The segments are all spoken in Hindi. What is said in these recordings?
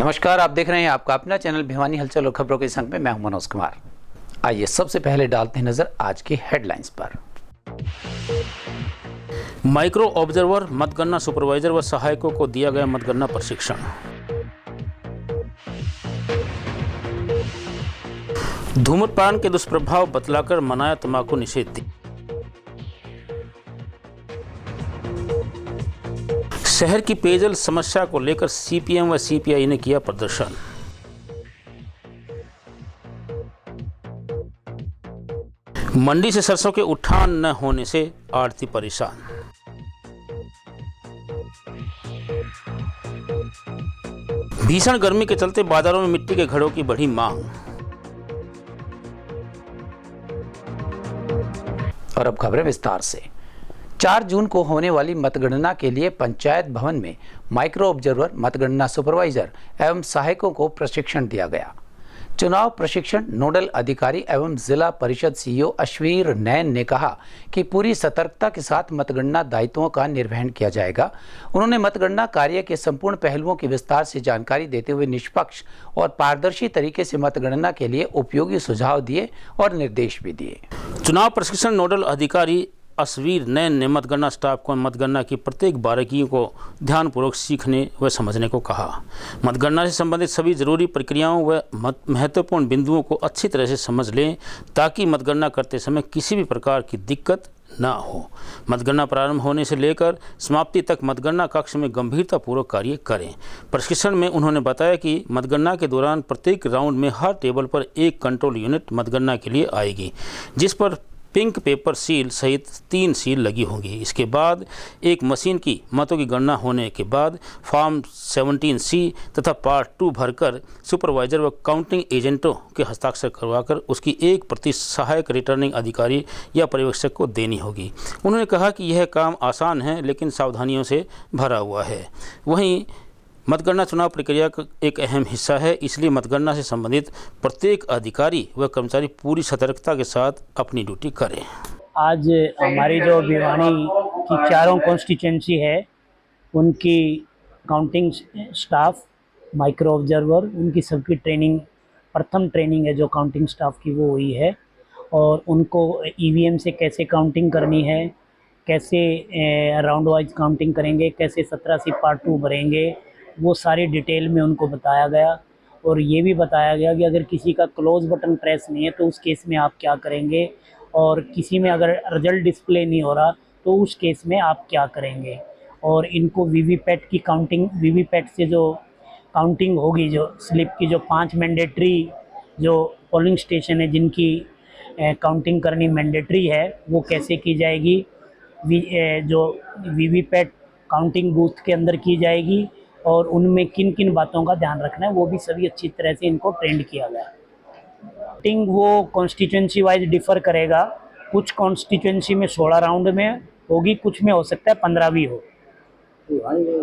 नमस्कार, आप देख रहे हैं आपका अपना चैनल भिवानी हलचल और खबरों के संग में मैं हूं मनोज कुमार। आइए सबसे पहले डालते हैं नजर आज की हेडलाइंस पर। माइक्रो ऑब्जर्वर, मतगणना सुपरवाइजर व सहायकों को दिया गया मतगणना प्रशिक्षण। धूम्रपान के दुष्प्रभाव बतलाकर मनाया तंबाकू निषेध दिवस। शहर की पेयजल समस्या को लेकर सीपीएम व सीपीआई ने किया प्रदर्शन। मंडी से सरसों के उठान न होने से आढ़ती परेशान। भीषण गर्मी के चलते बाजारों में मिट्टी के घड़ों की बढ़ी मांग। और अब खबरें विस्तार से। 4 जून को होने वाली मतगणना के लिए पंचायत भवन में माइक्रो ऑब्जर्वर, मतगणना सुपरवाइजर एवं सहायकों को प्रशिक्षण दिया गया। चुनाव प्रशिक्षण नोडल अधिकारी एवं जिला परिषद सीईओ अश्वीर नैन ने कहा कि पूरी सतर्कता के साथ मतगणना दायित्वों का निर्वहन किया जाएगा। उन्होंने मतगणना कार्य के संपूर्ण पहलुओं की विस्तार से जानकारी देते हुए निष्पक्ष और पारदर्शी तरीके से मतगणना के लिए उपयोगी सुझाव दिए और निर्देश भी दिए। चुनाव प्रशिक्षण नोडल अधिकारी अश्वीर नैन ने मतगणना स्टाफ को मतगणना की प्रत्येक बारीकियों को ध्यानपूर्वक सीखने व समझने को कहा। मतगणना से संबंधित सभी जरूरी प्रक्रियाओं व महत्वपूर्ण बिंदुओं को अच्छी तरह से समझ लें ताकि मतगणना करते समय किसी भी प्रकार की दिक्कत न हो। मतगणना प्रारंभ होने से लेकर समाप्ति तक मतगणना कक्ष में गंभीरतापूर्वक कार्य करें। प्रशिक्षण में उन्होंने बताया कि मतगणना के दौरान प्रत्येक राउंड में हर टेबल पर एक कंट्रोल यूनिट मतगणना के लिए आएगी, जिस पर पिंक पेपर सील सहित 3 सील लगी होंगी। इसके बाद एक मशीन की मतों की गणना होने के बाद फॉर्म 17C तथा पार्ट 2 भरकर सुपरवाइजर व काउंटिंग एजेंटों के हस्ताक्षर करवाकर उसकी एक प्रति सहायक रिटर्निंग अधिकारी या पर्यवेक्षक को देनी होगी। उन्होंने कहा कि यह काम आसान है लेकिन सावधानियों से भरा हुआ है। वहीं मतगणना चुनाव प्रक्रिया का एक अहम हिस्सा है, इसलिए मतगणना से संबंधित प्रत्येक अधिकारी व कर्मचारी पूरी सतर्कता के साथ अपनी ड्यूटी करें। आज हमारी जो भिवानी की 4 कॉन्स्टिट्यूंसी है उनकी काउंटिंग स्टाफ, माइक्रो ऑब्जर्वर, उनकी सबकी ट्रेनिंग, प्रथम ट्रेनिंग है जो काउंटिंग स्टाफ की वो हुई है। और उनको ईवीएम से कैसे काउंटिंग करनी है, कैसे राउंड वाइज काउंटिंग करेंगे, कैसे 17C पार्ट 2 भरेंगे, वो सारी डिटेल में उनको बताया गया। और ये भी बताया गया कि अगर किसी का क्लोज बटन प्रेस नहीं है तो उस केस में आप क्या करेंगे, और किसी में अगर रिजल्ट डिस्प्ले नहीं हो रहा तो उस केस में आप क्या करेंगे। और इनको वीवीपैट की काउंटिंग, वीवीपैट से जो काउंटिंग होगी, जो स्लिप की जो 5 मैंडेटरी जो पोलिंग स्टेशन है जिनकी काउंटिंग करनी मैंडेटरी है, वो कैसे की जाएगी, जो वीवीपैट काउंटिंग बूथ के अंदर की जाएगी और उनमें किन किन बातों का ध्यान रखना है, वो भी सभी अच्छी तरह से इनको ट्रेंड किया गया। काउंटिंग वो कॉन्स्टिट्यूंसी वाइज डिफ़र करेगा। कुछ कॉन्स्टिट्यूंसी में 16 राउंड में होगी, कुछ में हो सकता है 15 भी हो,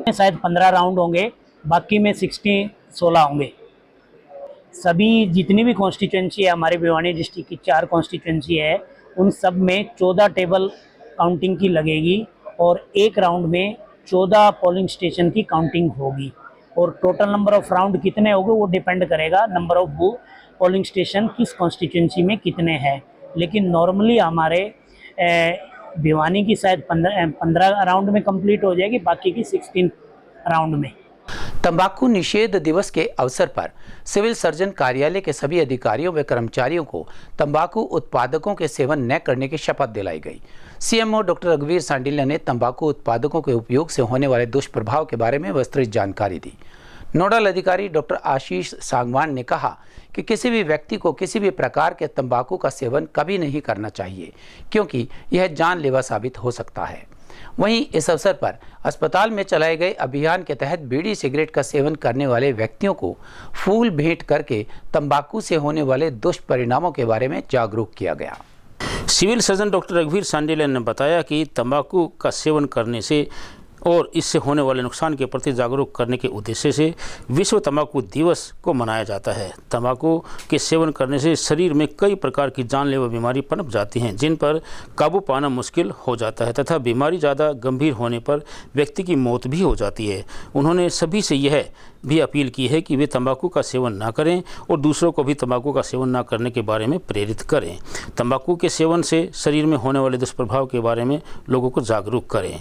शायद 15 राउंड होंगे, बाकी में 16 होंगे। सभी जितनी भी कॉन्स्टिट्यूंसी है हमारे भिवानी डिस्ट्रिक्ट की 4 कॉन्स्टिट्यूंसी है, उन सब में 14 टेबल काउंटिंग की लगेगी और एक राउंड में 14 पोलिंग स्टेशन की काउंटिंग होगी। और टोटल नंबर ऑफ राउंड कितने होंगे वो डिपेंड करेगा नंबर ऑफ पोलिंग स्टेशन किस कॉन्स्टिट्यूंसी में कितने हैं। लेकिन नॉर्मली हमारे भिवानी की शायद 15 राउंड में कंप्लीट हो जाएगी, बाकी की 16 राउंड में। तंबाकू निषेध दिवस के अवसर पर सिविल सर्जन कार्यालय के सभी अधिकारियों व कर्मचारियों को तंबाकू उत्पादकों के सेवन न करने की शपथ दिलाई गई। सीएमओ डॉक्टर रघुवीर सांडिल्या ने तंबाकू उत्पादकों के उपयोग से होने वाले दुष्प्रभाव के बारे में विस्तृत जानकारी दी। नोडल अधिकारी डॉक्टर आशीष सांगवान ने कहा कि किसी भी व्यक्ति को किसी भी प्रकार के तंबाकू का सेवन कभी नहीं करना चाहिए, क्योंकि यह जानलेवा साबित हो सकता है। वहीं इस अवसर पर अस्पताल में चलाए गए अभियान के तहत बीड़ी सिगरेट का सेवन करने वाले व्यक्तियों को फूल भेंट करके तंबाकू से होने वाले दुष्परिणामों के बारे में जागरूक किया गया। सिविल सर्जन डॉक्टर रघुवीर सांडिल्या ने बताया कि तंबाकू का सेवन करने से और इससे होने वाले नुकसान के प्रति जागरूक करने के उद्देश्य से विश्व तंबाकू दिवस को मनाया जाता है। तंबाकू के सेवन करने से शरीर में कई प्रकार की जानलेवा बीमारी पनप जाती हैं, जिन पर काबू पाना मुश्किल हो जाता है तथा बीमारी ज़्यादा गंभीर होने पर व्यक्ति की मौत भी हो जाती है। उन्होंने सभी से यह भी अपील की है कि वे तंबाकू का सेवन ना करें और दूसरों को भी तंबाकू का सेवन ना करने के बारे में प्रेरित करें। तंबाकू के सेवन से शरीर में होने वाले दुष्प्रभाव के बारे में लोगों को जागरूक करें।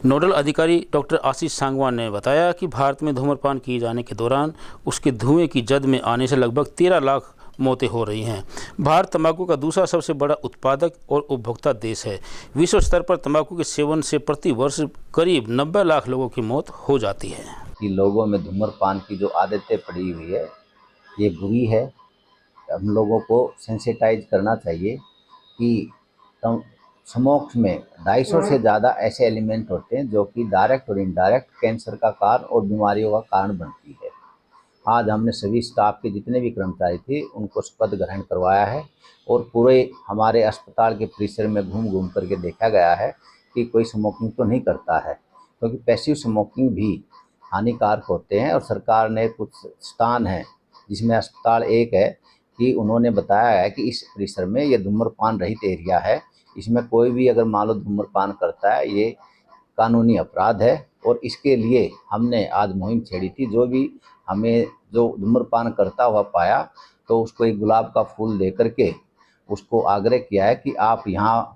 नोडल अधिकारी डॉक्टर आशीष सांगवान ने बताया कि भारत में धूम्रपान किए जाने के दौरान उसके धुएं की जद में आने से लगभग 13 लाख मौतें हो रही हैं। भारत तंबाकू का दूसरा सबसे बड़ा उत्पादक और उपभोक्ता देश है। विश्व स्तर पर तंबाकू के सेवन से प्रति वर्ष करीब 90 लाख लोगों की मौत हो जाती है। कि लोगों में धूम्रपान की जो आदतें पड़ी हुई है ये बुरी है। हम लोगों को सेंसिटाइज करना चाहिए कि स्मोक में 250 से ज़्यादा ऐसे एलिमेंट होते हैं जो कि डायरेक्ट और इनडायरेक्ट कैंसर का कारण और बीमारियों का कारण बनती है। आज हमने सभी स्टाफ के जितने भी कर्मचारी थे उनको शपथ ग्रहण करवाया है और पूरे हमारे अस्पताल के परिसर में घूम करके देखा गया है कि कोई स्मोकिंग तो नहीं करता है, क्योंकि पैसिव स्मोकिंग भी हानिकारक होते हैं। और सरकार ने कुछ स्थान हैं जिसमें अस्पताल एक है कि उन्होंने बताया है कि इस परिसर में ये धूम्रपान रहित एरिया है, इसमें कोई भी अगर मान लो धूम्रपान करता है ये कानूनी अपराध है। और इसके लिए हमने आज मुहिम छेड़ी थी। जो धूम्रपान करता हुआ पाया तो उसको एक गुलाब का फूल दे करके उसको आग्रह किया है कि आप यहाँ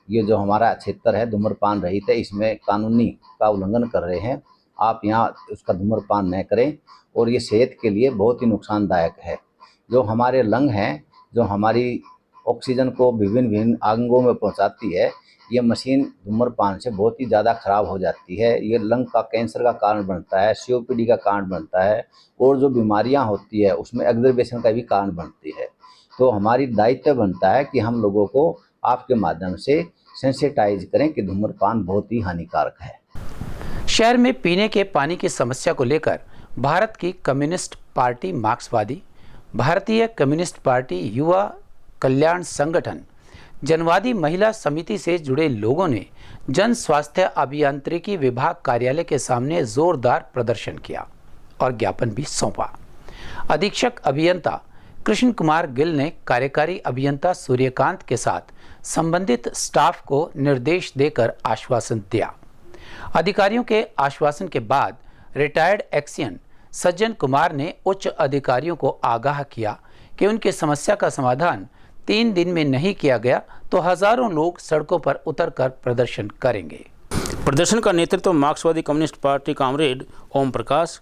ये जो हमारा क्षेत्र है धूम्रपान रहित है, इसमें कानूनी का उल्लंघन कर रहे हैं, आप यहाँ उसका धूम्रपान न करें और ये सेहत के लिए बहुत ही नुकसानदायक है। जो हमारे लंग हैं, जो हमारी ऑक्सीजन को विभिन्न अंगों में पहुँचाती है, ये मशीन धूम्रपान से बहुत ही ज़्यादा ख़राब हो जाती है। ये लंग का कैंसर का कारण बनता है, COPD का कारण बनता है और जो बीमारियां होती है उसमें एग्जर्वेशन का भी कारण बनती है। तो हमारी दायित्व बनता है कि हम लोगों को आपके माध्यम से सेंसिटाइज करें कि धूम्रपान बहुत ही हानिकारक है। शहर में पीने के पानी की समस्या को लेकर भारत की कम्युनिस्ट पार्टी मार्क्सवादी, भारतीय कम्युनिस्ट पार्टी युवा कल्याण संगठन, जनवादी महिला समिति से जुड़े लोगों ने जन स्वास्थ्य अभियांत्रिकी विभाग कार्यालय के सामने जोरदार प्रदर्शन किया और ज्ञापन भी सौंपा। अधीक्षक अभियंता कृष्ण कुमार गिल ने कार्यकारी अभियंता सूर्यकांत के साथ संबंधित स्टाफ को निर्देश देकर आश्वासन दिया। अधिकारियों के आश्वासन के बाद रिटायर्ड एक्सियन सज्जन कुमार ने उच्च अधिकारियों को आगाह किया कि उनकी समस्या का समाधान 3 दिन में नहीं किया गया तो हजारों लोग सड़कों पर उतरकर प्रदर्शन करेंगे। प्रदर्शन का नेतृत्व मार्क्सवादी communist party comrade Om Prakash,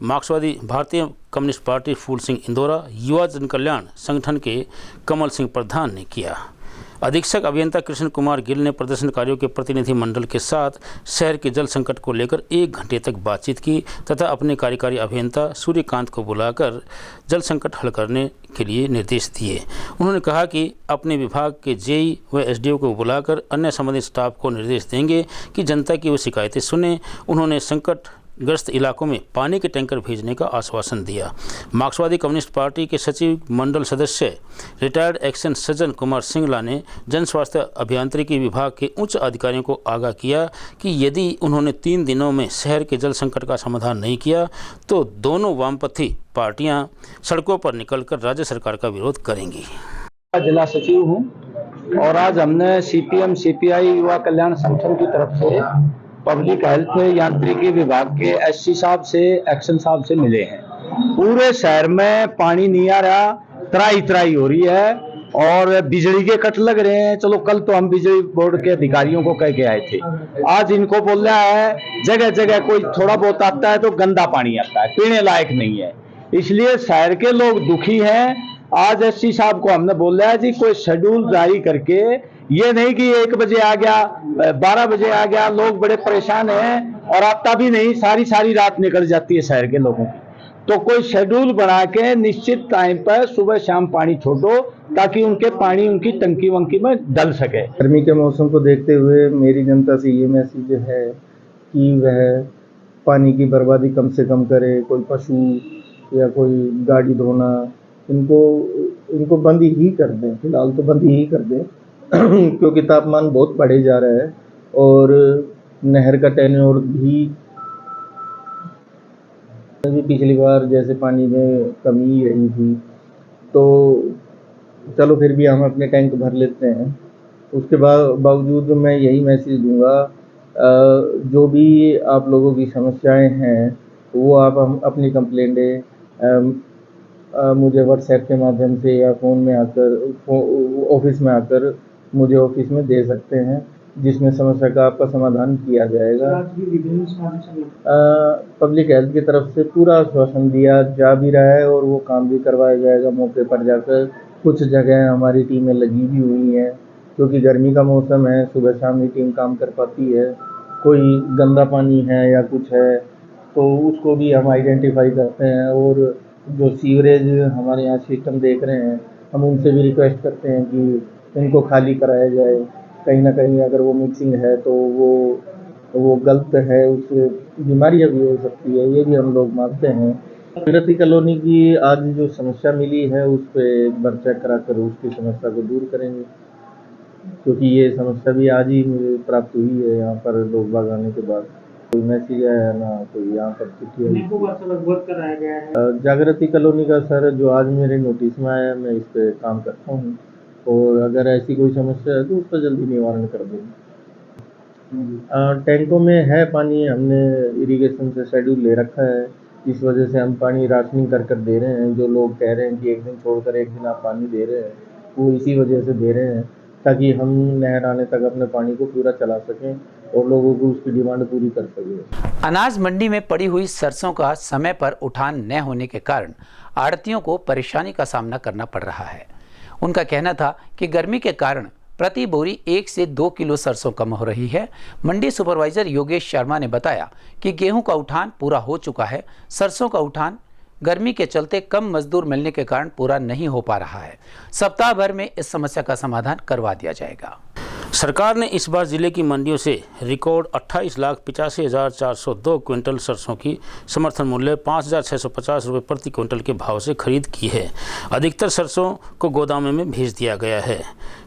मार्क्सवादी भारतीय communist party full Singh Indora, युवा जन कल्याण संगठन के कमल सिंह प्रधान ने किया। अधीक्षक अभियंता कृष्ण कुमार गिल ने प्रदर्शनकारियों के प्रतिनिधि मंडल के साथ शहर के जल संकट को लेकर 1 घंटे तक बातचीत की तथा अपने कार्यकारी अभियंता सूर्यकांत को बुलाकर जल संकट हल करने के लिए निर्देश दिए। उन्होंने कहा कि अपने विभाग के जेई व SDO को बुलाकर अन्य संबंधित स्टाफ को निर्देश देंगे कि जनता की वो शिकायतें सुने। उन्होंने संकट ग्रस्त इलाकों में पानी के टैंकर भेजने का आश्वासन दिया। मार्क्सवादी कम्युनिस्ट पार्टी के सचिव मंडल सदस्य रिटायर्ड एक्शन सज्जन कुमार सिंगला ने जन स्वास्थ्य अभियांत्रिकी विभाग के उच्च अधिकारियों को आगाह किया कि यदि उन्होंने 3 दिनों में शहर के जल संकट का समाधान नहीं किया तो दोनों वामपंथी पार्टियां सड़कों पर निकलकर राज्य सरकार का विरोध करेंगी। जिला सचिव हूं और आज हमने CPM CPI युवा कल्याण संगठन की तरफ से पब्लिक हेल्थ यांत्रिकी विभाग के SC साहब से एक्शन साहब से मिले हैं। पूरे शहर में पानी नहीं आ रहा, त्राई हो रही है और बिजली के कट लग रहे हैं। चलो कल तो हम बिजली बोर्ड के अधिकारियों को कह के आए थे, आज इनको बोल रहा है जगह जगह कोई थोड़ा बहुत आता है तो गंदा पानी आता है, पीने लायक नहीं है। इसलिए शहर के लोग दुखी हैं। आज SC साहब को हमने बोला है जी कोई शेड्यूल जारी करके, ये नहीं कि 1 बजे आ गया 12 बजे आ गया, लोग बड़े परेशान हैं और आता भी नहीं, सारी रात निकल जाती है शहर के लोगों की। तो कोई शेड्यूल बना के निश्चित टाइम पर सुबह शाम पानी छोड़ो ताकि उनके पानी उनकी टंकी वंकी में डल सके। गर्मी के मौसम को देखते हुए मेरी जनता से ये मैसेज है कि वह पानी की बर्बादी कम से कम करे। कोई पशु या कोई गाड़ी धोना इनको बंद ही कर दें, फिलहाल तो बंद ही कर दें क्योंकि तापमान बहुत बढ़े जा रहा है और नहर का टेन्योर भी पिछली बार जैसे पानी में कमी रही थी, तो चलो फिर भी हम अपने टैंक भर लेते हैं। उसके बावजूद मैं यही मैसेज दूंगा, जो भी आप लोगों की समस्याएं हैं वो आप अपनी कंप्लेंट मुझे व्हाट्सएप के माध्यम से या फ़ोन में आकर ऑफिस में आकर मुझे ऑफिस में दे सकते हैं, जिसमें समस्या का आपका समाधान किया जाएगा। पब्लिक हेल्थ की तरफ से पूरा आश्वासन दिया जा भी रहा है और वो काम भी करवाया जाएगा मौके पर जाकर। कुछ जगह हमारी टीमें लगी भी हुई हैं, क्योंकि गर्मी का मौसम है, सुबह शाम ही टीम काम कर पाती है। कोई गंदा पानी है या कुछ है तो उसको भी हम आइडेंटिफाई करते हैं, और जो सीवरेज हमारे यहाँ सिस्टम देख रहे हैं, हम उनसे भी रिक्वेस्ट करते हैं कि इनको खाली कराया जाए। कहीं ना कहीं अगर वो मिक्सिंग है तो वो गलत है, उससे बीमारियाँ भी हो सकती है, ये भी हम लोग मानते हैं। प्रगति कॉलोनी की आज जो समस्या मिली है उस पर एक बार चेक कराकर उसकी समस्या को दूर करेंगे, क्योंकि ये समस्या भी आज ही मुझे प्राप्त हुई है। यहाँ पर लोग बाग आने के बाद कोई मैसेज आया ना कोई यहाँ पर चिट्ठी आई। जागृति कॉलोनी का सर जो आज मेरे नोटिस में आया, मैं इस पर काम करता हूँ और अगर ऐसी कोई समस्या है तो उसका जल्दी निवारण कर देंगे। टैंकों में है पानी, हमने इरिगेशन से शेड्यूल ले रखा है, इस वजह से हम पानी राशनिंग कर दे रहे हैं। जो लोग कह रहे हैं कि एक दिन छोड़कर एक दिन आप पानी दे रहे हैं, वो इसी वजह से दे रहे हैं ताकि हम नहर आने तक अपने पानी को पूरा चला सकें और लोगों को उसकी डिमांड पूरी कर सकें। अनाज मंडी में पड़ी हुई सरसों का समय पर उठान न होने के कारण आड़तियों को परेशानी का सामना करना पड़ रहा है। उनका कहना था कि गर्मी के कारण प्रति बोरी 1 से 2 किलो सरसों कम हो रही है। मंडी सुपरवाइजर योगेश शर्मा ने बताया कि गेहूं का उठान पूरा हो चुका है, सरसों का उठान गर्मी के चलते कम मजदूर मिलने के कारण पूरा नहीं हो पा रहा है। सप्ताह भर में इस समस्या का समाधान करवा दिया जाएगा। सरकार ने इस बार जिले की मंडियों से रिकॉर्ड 28,85,402 क्विंटल सरसों की समर्थन मूल्य 5,650 रुपये प्रति क्विंटल के भाव से खरीद की है। अधिकतर सरसों को गोदामों में भेज दिया गया है,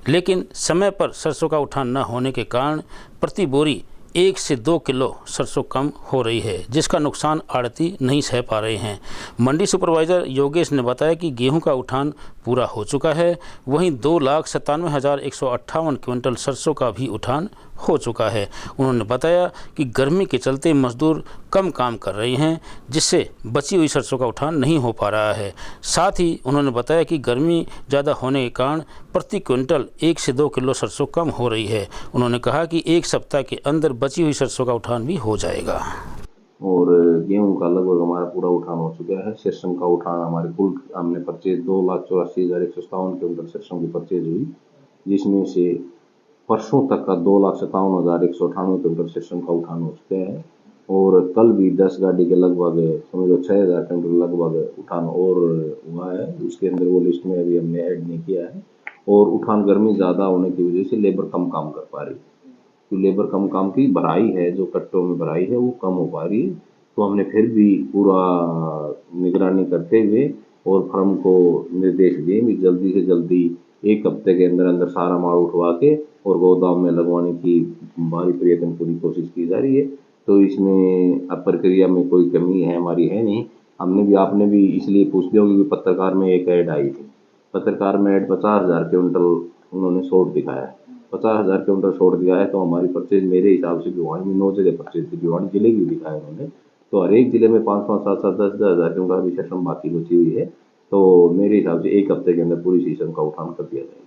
लेकिन समय पर सरसों का उठान न होने के कारण प्रति बोरी 1 से 2 किलो सरसों कम हो रही है, जिसका नुकसान आड़ती नहीं सह पा रहे हैं। मंडी सुपरवाइजर योगेश ने बताया कि गेहूं का उठान पूरा हो चुका है, वहीं 2,97,158 क्विंटल सरसों का भी उठान हो चुका है। उन्होंने बताया कि गर्मी के चलते मजदूर कम काम कर रहे हैं, जिससे बची हुई सरसों का उठान नहीं हो पा रहा है। साथ ही उन्होंने बताया कि गर्मी ज़्यादा होने के कारण प्रति क्विंटल 1 से 2 किलो सरसों कम हो रही है। उन्होंने कहा कि 1 सप्ताह के अंदर बची हुई सरसों का उठान भी हो जाएगा। और गेहूं का लगभग हमारा पूरा उठान हो चुका है। सरसों का उठान हमारे कुल हमने परचेज 2,84,157 क्विंटल सरसों की परचेज हुई, जिसमें से परसों तक का 2,57,198 क्विंटल सरसों का उठान हो चुका है। और कल भी 10 गाड़ी के लगभग समझो 6,000 क्विंटल लगभग उठान और हुआ है। उसके अंदर वो लिस्ट में अभी हमने ऐड नहीं किया है। और उठान गर्मी ज़्यादा होने की वजह से लेबर कम काम कर पा रही, तो लेबर कम काम की भराई है, जो कट्टों में भराई है वो कम हो पा रही है। तो हमने फिर भी पूरा निगरानी करते हुए और फर्म को निर्देश दिए कि जल्दी से जल्दी 1 हफ्ते के अंदर अंदर सारा माल उठवा के और गोदाम में लगवाने की भारी प्रयत्न पूरी कोशिश की जा रही है। तो इसमें अब प्रक्रिया में कोई कमी है हमारी है नहीं। हमने भी आपने भी इसलिए पूछ लिया क्योंकि पत्रकार में एक ऐड आई थी, पत्रकार में ऐड 50,000 क्विंटल उन्होंने शॉर्ट दिखाया है। 50,000 क्विंटल शॉर्ट दिया है, तो हमारी परचेज मेरे हिसाब से भिवानी में 9 जगह परचेज थी, भिवानी जिले की दिखाया उन्होंने। तो हर एक जिले में 5-5, 7-7, 10-10 हज़ार क्विंटल अभी सेशन बाकी बची हुई है। तो मेरे हिसाब से 1 हफ्ते के अंदर पूरी सीजन का उठान कर दिया जाएगा।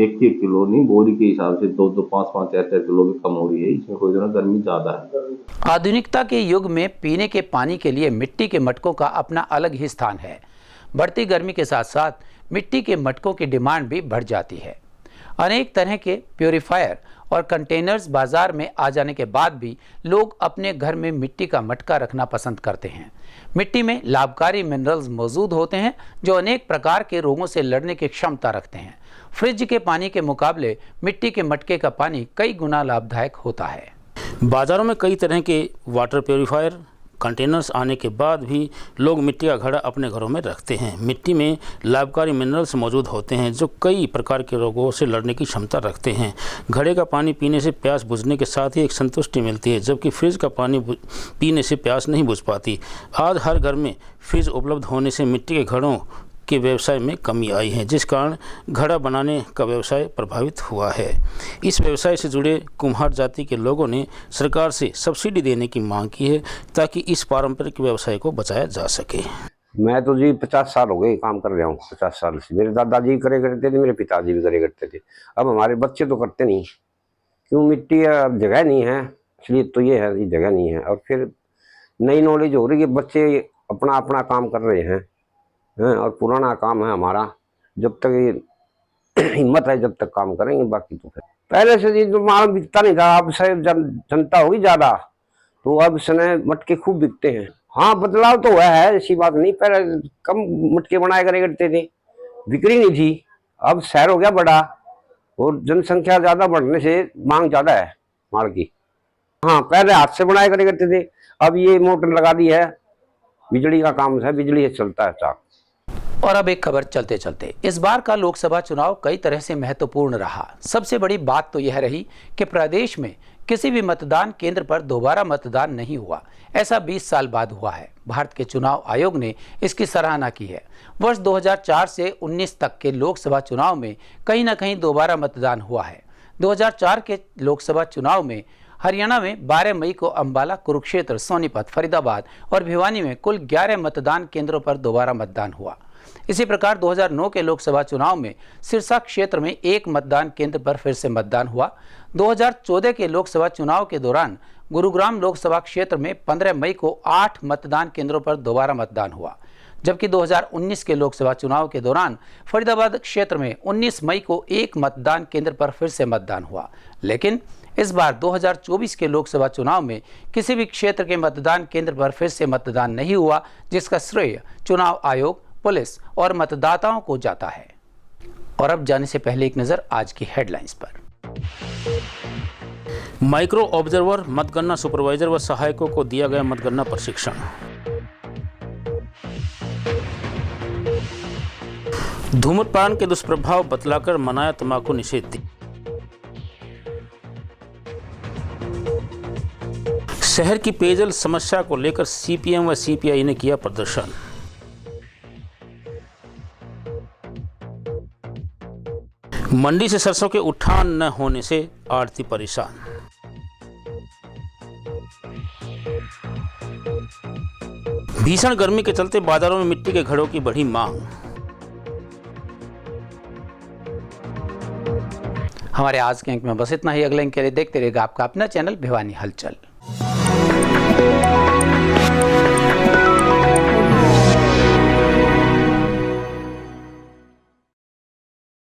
1-1 किलो नहीं, बोरी के हिसाब से 2-2, 5-5, 4-4 किलो भी कम हो रही है। इसमें कोई ना गर्मी ज़्यादा है। आधुनिकता के युग में पीने के पानी के लिए मिट्टी के मटकों का अपना अलग ही स्थान है। बढ़ती गर्मी के साथ साथ मिट्टी के मटकों की डिमांड भी बढ़ जाती है। अनेक तरह के प्योरीफायर और कंटेनर्स बाजार में आ जाने के बाद भी लोग अपने घर में मिट्टी का मटका रखना पसंद करते हैं। मिट्टी में लाभकारी मिनरल्स मौजूद होते हैं जो अनेक प्रकार के रोगों से लड़ने की क्षमता रखते हैं। फ्रिज के पानी के मुकाबले मिट्टी के मटके का पानी कई गुना लाभदायक होता है। बाज़ारों में कई तरह के वाटर प्योरीफायर कंटेनर्स आने के बाद भी लोग मिट्टी का घड़ा अपने घरों में रखते हैं। मिट्टी में लाभकारी मिनरल्स मौजूद होते हैं जो कई प्रकार के रोगों से लड़ने की क्षमता रखते हैं। घड़े का पानी पीने से प्यास बुझने के साथ ही एक संतुष्टि मिलती है, जबकि फ्रिज का पानी पीने से प्यास नहीं बुझ पाती। आज हर घर में फ्रिज उपलब्ध होने से मिट्टी के घड़ों के व्यवसाय में कमी आई है, जिस कारण घड़ा बनाने का व्यवसाय प्रभावित हुआ है। इस व्यवसाय से जुड़े कुम्हार जाति के लोगों ने सरकार से सब्सिडी देने की मांग की है ताकि इस पारंपरिक व्यवसाय को बचाया जा सके। मैं तो जी 50 साल हो गए काम कर रहा हूँ। 50 साल से मेरे दादाजी करे करते थे, मेरे पिताजी भी करे करते थे। अब हमारे बच्चे तो करते नहीं, क्यों? मिट्टी जगह नहीं है, इसलिए तो ये है, ये जगह नहीं है। और फिर नई नॉलेज हो रही है, बच्चे अपना अपना काम कर रहे हैं और पुराना काम है हमारा। जब तक हिम्मत है जब तक काम करेंगे, बाकी तो फिर पहले से जी तो माल बिकता नहीं था। अब से जनता होगी ज़्यादा, तो अब सने मटके खूब बिकते हैं। हाँ, बदलाव तो हुआ है, ऐसी बात नहीं। पहले कम मटके बनाया करे करते थे, बिक्री नहीं थी। अब शहर हो गया बड़ा और जनसंख्या ज़्यादा बढ़ने से मांग ज़्यादा है माल की। हाँ, पहले हाथ से बनाया करे करते थे, अब ये मोटर लगा दी है, बिजली का काम है, बिजली से चलता है चाक। और अब एक खबर चलते चलते, इस बार का लोकसभा चुनाव कई तरह से महत्वपूर्ण रहा। सबसे बड़ी बात तो यह रही कि प्रदेश में किसी भी मतदान केंद्र पर दोबारा मतदान नहीं हुआ। ऐसा 20 साल बाद हुआ है। भारत के चुनाव आयोग ने इसकी सराहना की है। वर्ष 2004 से 19 तक के लोकसभा चुनाव में कहीं ना कहीं दोबारा मतदान हुआ है। 2004 के लोकसभा चुनाव में हरियाणा में 12 मई को अंबाला, कुरुक्षेत्र, सोनीपत, फरीदाबाद और भिवानी में कुल 11 मतदान केंद्रों पर दोबारा मतदान हुआ। इसी प्रकार 2009 के लोकसभा चुनाव में सिरसा क्षेत्र में 1 मतदान केंद्र पर फिर से मतदान हुआ। 2014 के लोकसभा चुनाव के दौरान गुरुग्राम लोकसभा क्षेत्र में 15 मई को 8 मतदान केंद्रों पर दोबारा मतदान हुआ, जबकि 2019 के लोकसभा चुनाव के दौरान फरीदाबाद क्षेत्र में 19 मई को 1 मतदान केंद्र पर फिर से मतदान हुआ। लेकिन इस बार 2024 के लोकसभा चुनाव में किसी भी क्षेत्र के मतदान केंद्र पर फिर से मतदान नहीं हुआ, जिसका श्रेय चुनाव आयोग, पुलिस और मतदाताओं को जाता है। और अब जाने से पहले एक नजर आज की हेडलाइंस पर। माइक्रो ऑब्जर्वर, मतगणना सुपरवाइजर व सहायकों को दिया गया मतगणना प्रशिक्षण। धूम्रपान के दुष्प्रभाव बतलाकर मनाया तंबाकू निषेध दिवस। शहर की पेयजल समस्या को लेकर सीपीएम व सीपीआई ने किया प्रदर्शन। मंडी से सरसों के उठान न होने से आढ़ती परेशान। भीषण गर्मी के चलते बाजारों में मिट्टी के घड़ों की बढ़ी मांग। हमारे आज के अंक में बस इतना ही। अगले अंक के लिए देखते रहेगा आपका अपना चैनल भिवानी हलचल।